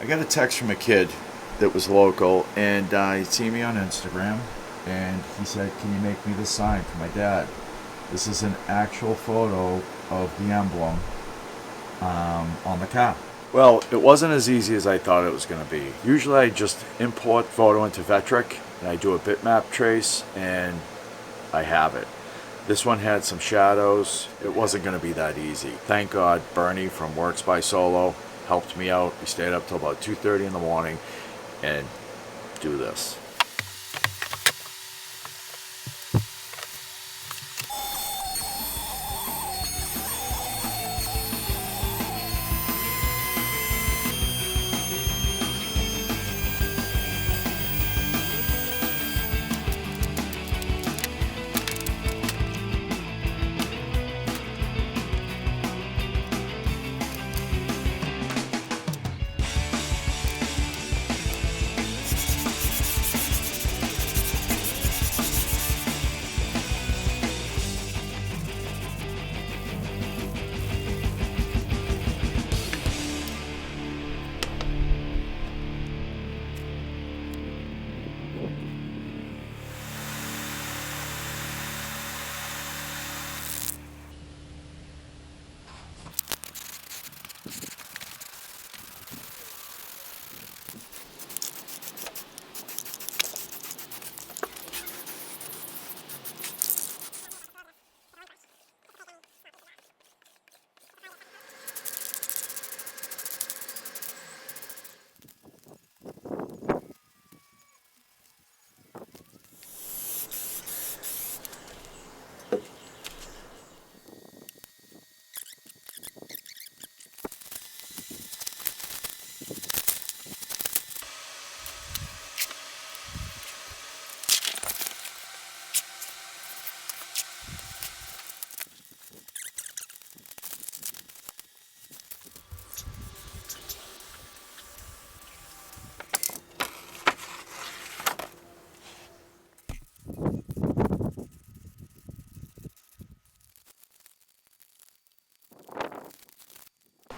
I got a text from a kid that was local, and he'd seen me on Instagram, and he said, "Can you make me this sign for my dad?" This is an actual photo of the emblem on the car. Well, it wasn't as easy as I thought it was going to be. Usually I just import photo into Vectric, and I do a bitmap trace, and I have it. This one had some shadows. It wasn't going to be that easy. Thank God Bernie from Works by Solo helped me out. We stayed up till about 2:30 in the morning and do this.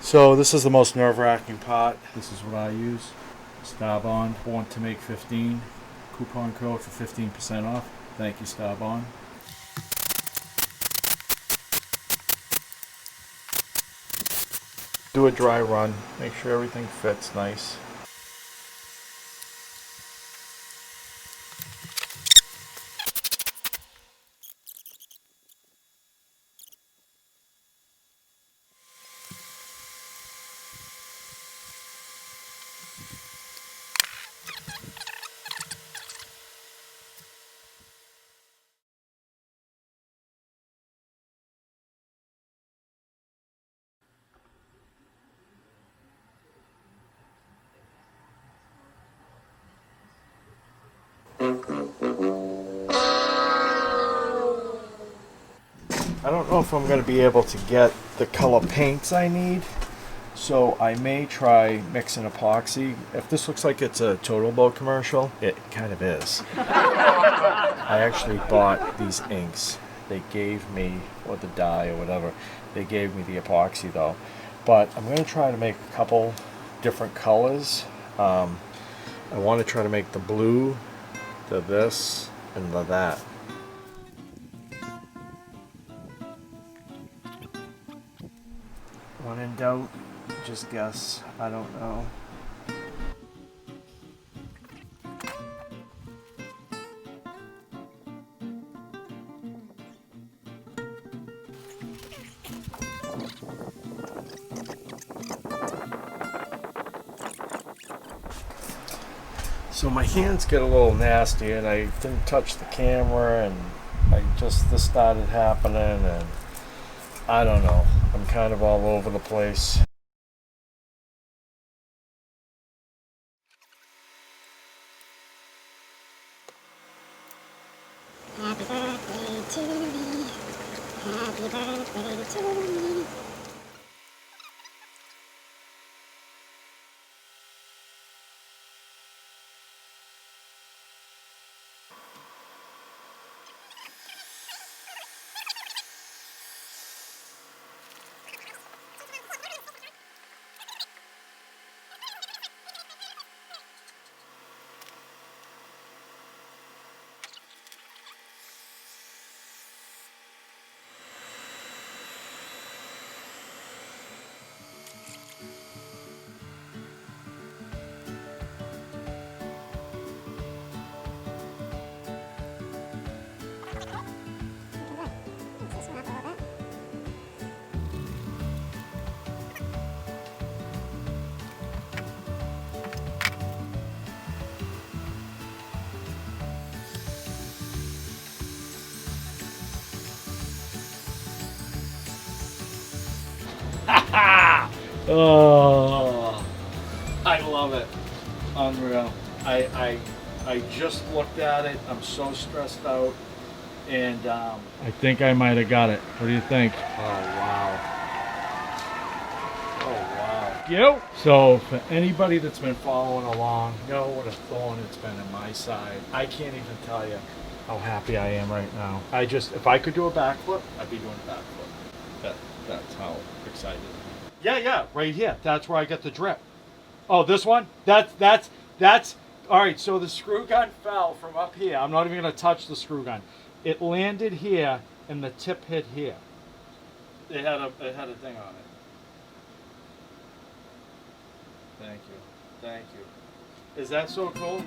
So this is the most nerve-wracking part. This is what I use. Starbond, born to make 15. Coupon code for 15% off. Thank you, Starbond. Do a dry run. Make sure everything fits nice. I don't know if I'm going to be able to get the color paints I need, so I may try mixing epoxy. If this looks like it's a Total Boat commercial, it kind of is. I actually bought these inks. They gave me, or the dye or whatever, they gave me the epoxy though. But I'm going to try to make a couple different colors. I want to try to make the blue, the this, and the that. When in doubt, just guess. I don't know. So my hands get a little nasty, and I didn't touch the camera, and this started happening, and I don't know. I'm kind of all over the place. Happy birthday to me. Happy birthday to me. Oh, I love it. Unreal. I just looked at it. I'm so stressed out. And I think I might have got it. What do you think? Oh, wow. Oh, wow. You. So for anybody that's been following along, know what a thorn it's been in my side. I can't even tell you how happy I am right now. If I could do a backflip, I'd be doing a backflip. That's how excited I am. Yeah, right here. That's where I get the drip. Oh, this one? That's, all right, so the screw gun fell from up here. I'm not even gonna touch the screw gun. It landed here and the tip hit here. It had a thing on it. Thank you. Is that so cool?